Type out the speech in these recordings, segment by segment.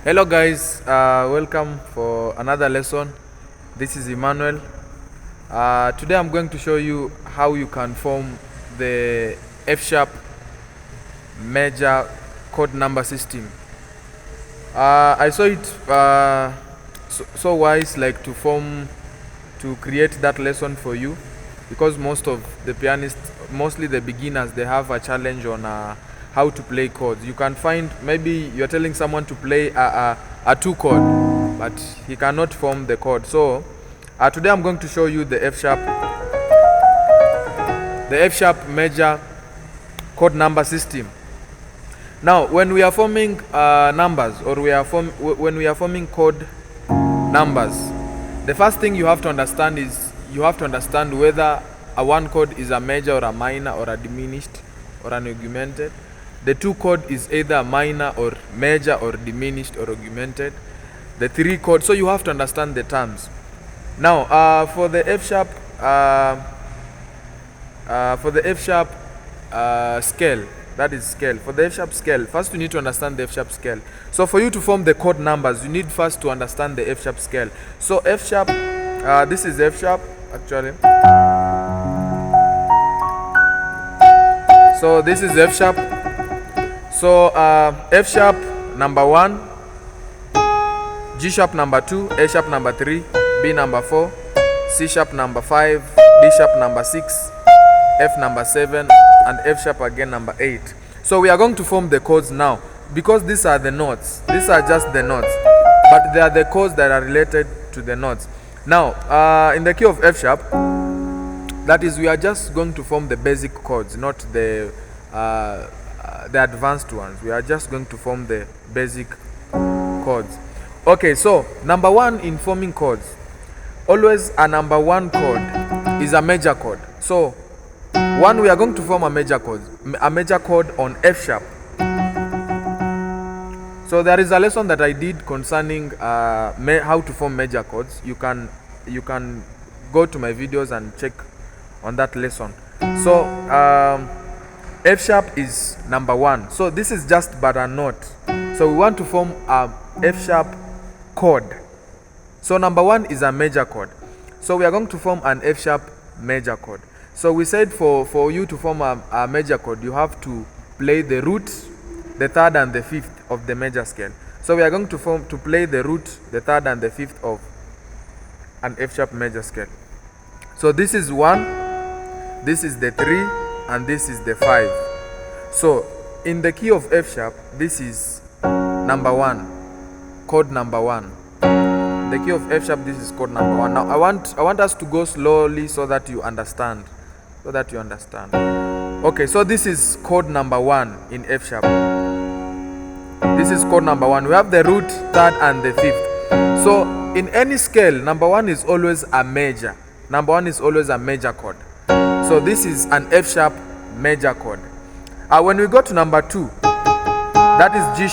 Hello guys, welcome for another lesson. This is Emmanuel. Today I'm going to show you how you can form the F sharp major chord number system. I saw it so wise like to create that lesson for you, because most of the pianists, mostly the beginners, they have a challenge on how to play chords. You can find, maybe you're telling someone to play a 2 chord, but he cannot form the chord. So today I'm going to show you the F sharp major chord number system. Now, when we are forming numbers, or when we are forming chord numbers, the first thing you have to understand is you have to understand whether a 1 chord is a major or a minor or a diminished or an augmented. The 2 chord is either minor or major or diminished or augmented. The 3 chord, so you have to understand the terms. Now, for the F sharp scale, that is scale. For the F sharp scale, first you need to understand the F sharp scale. So for you to form the chord numbers, you need first to understand the F sharp scale. So F sharp, this is F sharp actually. So this is F sharp. So F sharp number 1, G sharp number 2, A sharp number 3, B number 4, C sharp number 5, D sharp number 6, F number 7, and F sharp again number 8. So we are going to form the chords now, because these are the notes. These are just the notes, but they are the chords that are related to the notes. Now, in the key of F sharp, that is, we are just going to form the basic chords, not the advanced ones. We are just going to form the basic chords. Okay, so number 1 in forming chords, always a number 1 chord is a major chord. So we are going to form a major chord on F sharp. So there is a lesson that I did concerning how to form major chords. You can go to my videos and check on that lesson. So F sharp is number 1. So this is just but a note. So we want to form a F sharp chord. So number 1 is a major chord. So we are going to form an F sharp major chord. So we said for you to form a major chord, you have to play the root, the 3rd and the 5th of the major scale. So we are going to play the root, the 3rd and the 5th of an F sharp major scale. So this is 1, this is the 3, and this is the 5. So in the key of F sharp, this is number 1, chord number 1. The key of F sharp, this is chord number 1. Now I want us to go slowly so that you understand. Okay, so this is chord number 1 in F sharp. This is chord number 1. We have the root, 3rd, and the 5th. So in any scale, number 1 is always a major. Number 1 is always a major chord. So this is an F sharp major chord. When we go to number 2, that is G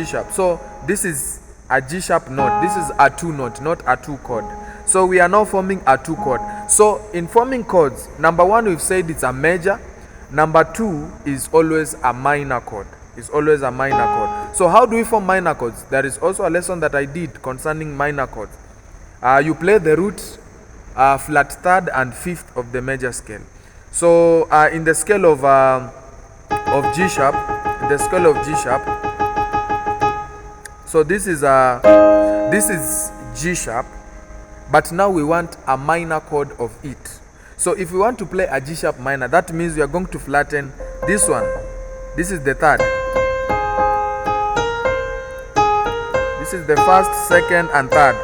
sharp. So this is a G sharp note. This is a 2 note, not a 2 chord. So we are now forming a 2 chord. So in forming chords, number 1 we've said it's a major. Number 2 is always a minor chord. So how do we form minor chords? There is also a lesson that I did concerning minor chords. You play the root, flat 3rd and 5th of the major scale. So in the scale of G sharp, so this is G sharp, but now we want a minor chord of it. So if we want to play a G sharp minor, that means we are going to flatten this one. This is the 3rd. This is the 1st, 2nd, and 3rd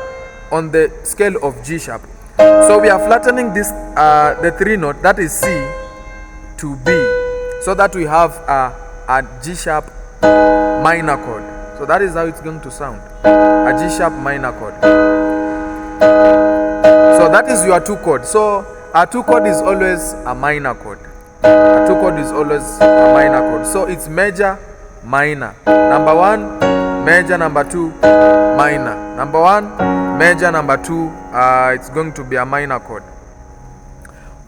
on the scale of G sharp. So we are flattening this the 3 note, that is C, to B, so that we have a G sharp minor chord. So that is how it's going to sound, a G sharp minor chord. So that is your 2 chord. So a 2 chord is always a minor chord. So it's major, minor. Number 1, major. Number 2, minor. Number 1, major. Number 2, it's going to be a minor chord.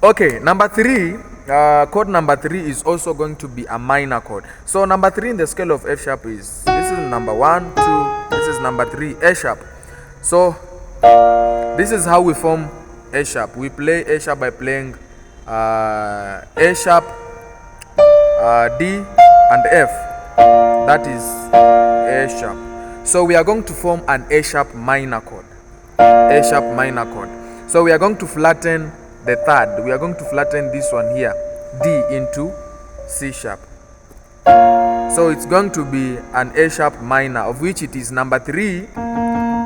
Okay, number 3 chord number 3 is also going to be a minor chord. So number 3 in the scale of F sharp is, this is number 1, 2, this is number 3, A sharp. So this is how we form A sharp. We play A sharp by playing A sharp, D and F. That is A sharp. So we are going to form an A sharp minor chord. A sharp minor chord. So we are going to flatten the third. We are going to flatten this one here, D, into C sharp. So it's going to be an A sharp minor, of which it is number 3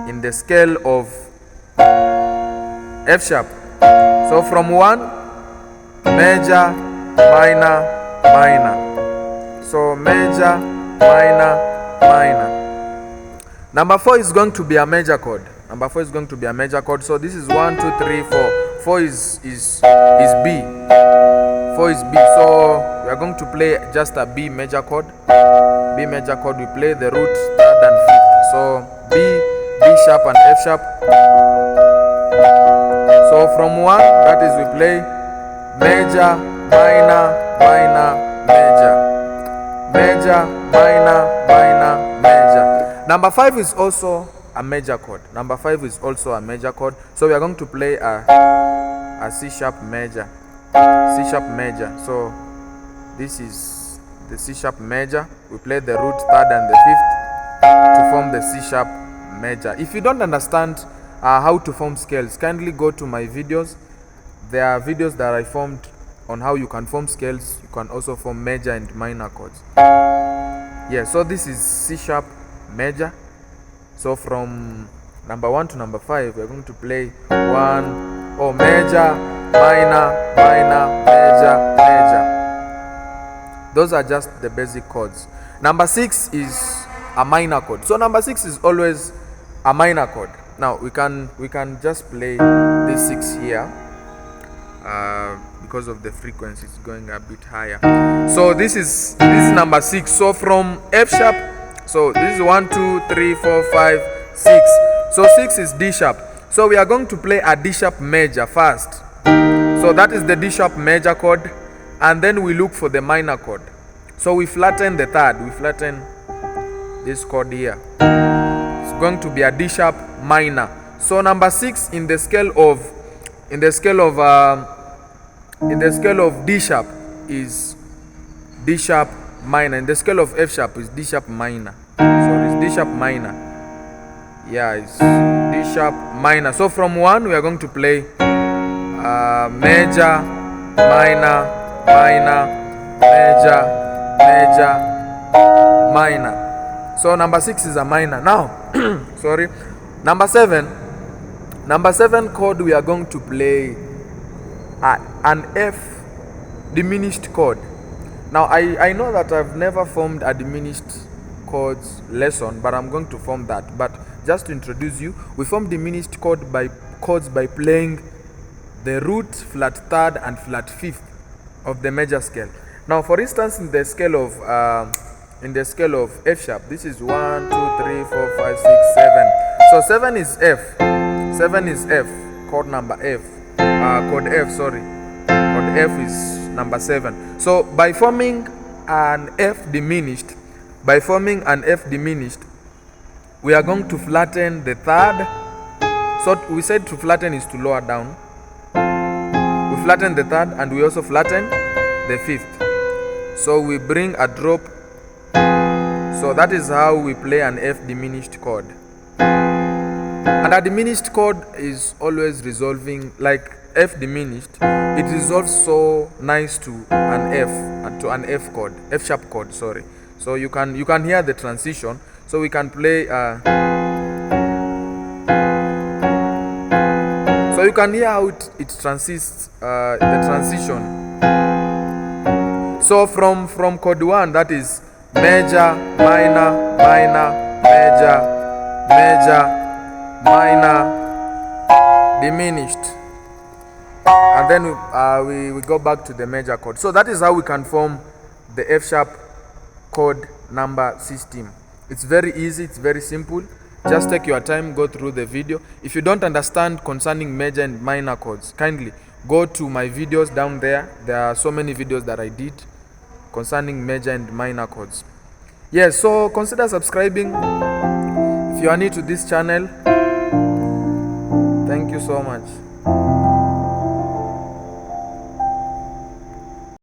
in the scale of F sharp. So from 1, major, minor, minor. So major, minor, minor. Number 4 is going to be a major chord. Number 4 is going to be a major chord. So this is 1, 2, 3, 4. 4 is B. 4 is B. So we are going to play just a B major chord. B major chord. We play the root, third and fifth. So B, D sharp and F sharp. So from 1, that is we play major, minor, minor, major. Major, minor, minor, major. Number 5 is also a major chord. Number 5 is also a major chord. So we are going to play a C sharp major. C sharp major. So this is the C sharp major. We play the root, third and the fifth to form the C sharp major. If you don't understand how to form scales, kindly go to my videos. There are videos that I formed on how you can form scales. You can also form major and minor chords. Yeah, so this is C sharp major. So from number 1 to number 5, we're going to play major, minor, minor, major, major. Those are just the basic chords. Number 6 is a minor chord. So number 6 is always a minor chord. Now we can just play this 6 here because of the frequency is going a bit higher. So this is number 6. So from F sharp, so this is 1, 2, 3, 4, 5, 6. So 6 is D sharp. So we are going to play a D sharp major first. So that is the D sharp major chord, and then we look for the minor chord. So we flatten the third. We flatten this chord here. It's going to be a D sharp minor. So number 6 in the scale of D sharp is D sharp minor. In the scale of F sharp is D sharp minor. So it's D sharp minor. Yeah, it's D sharp minor. So from 1 we are going to play major, minor, minor, major, major, minor. So number 6 is a minor. Now, sorry, number 7 chord, we are going to play an F diminished chord. Now I know that I've never formed a diminished chords lesson, but I'm going to form that. But just to introduce you, we form diminished chords by playing the root, flat third and flat fifth of the major scale. Now for instance, in the scale of F sharp, this is 1, 2, 3, 4, 5, 6, 7. So 7 is F. 7 is F, chord number F. Chord F, sorry. Chord F is number 7. So by forming an F diminished, we are going to flatten the third. So we said to flatten is to lower down. We flatten the third and we also flatten the fifth. So we bring a drop. So that is how we play an F diminished chord. And a diminished chord is always resolving, like F diminished, it resolves so nice to an F chord, F sharp chord, sorry. So you can hear the transition. So we can play so you can hear how it transits, the transition. So from chord 1, that is major, minor, minor, major, major, minor, diminished, and then we go back to the major chord. So that is how we can form the F sharp chord number system. It's very easy, it's very simple. Just take your time, go through the video. If you don't understand concerning major and minor chords, kindly go to my videos down there. There are so many videos that I did concerning major and minor chords. Yes, so consider subscribing if you are new to this channel. Thank you so much.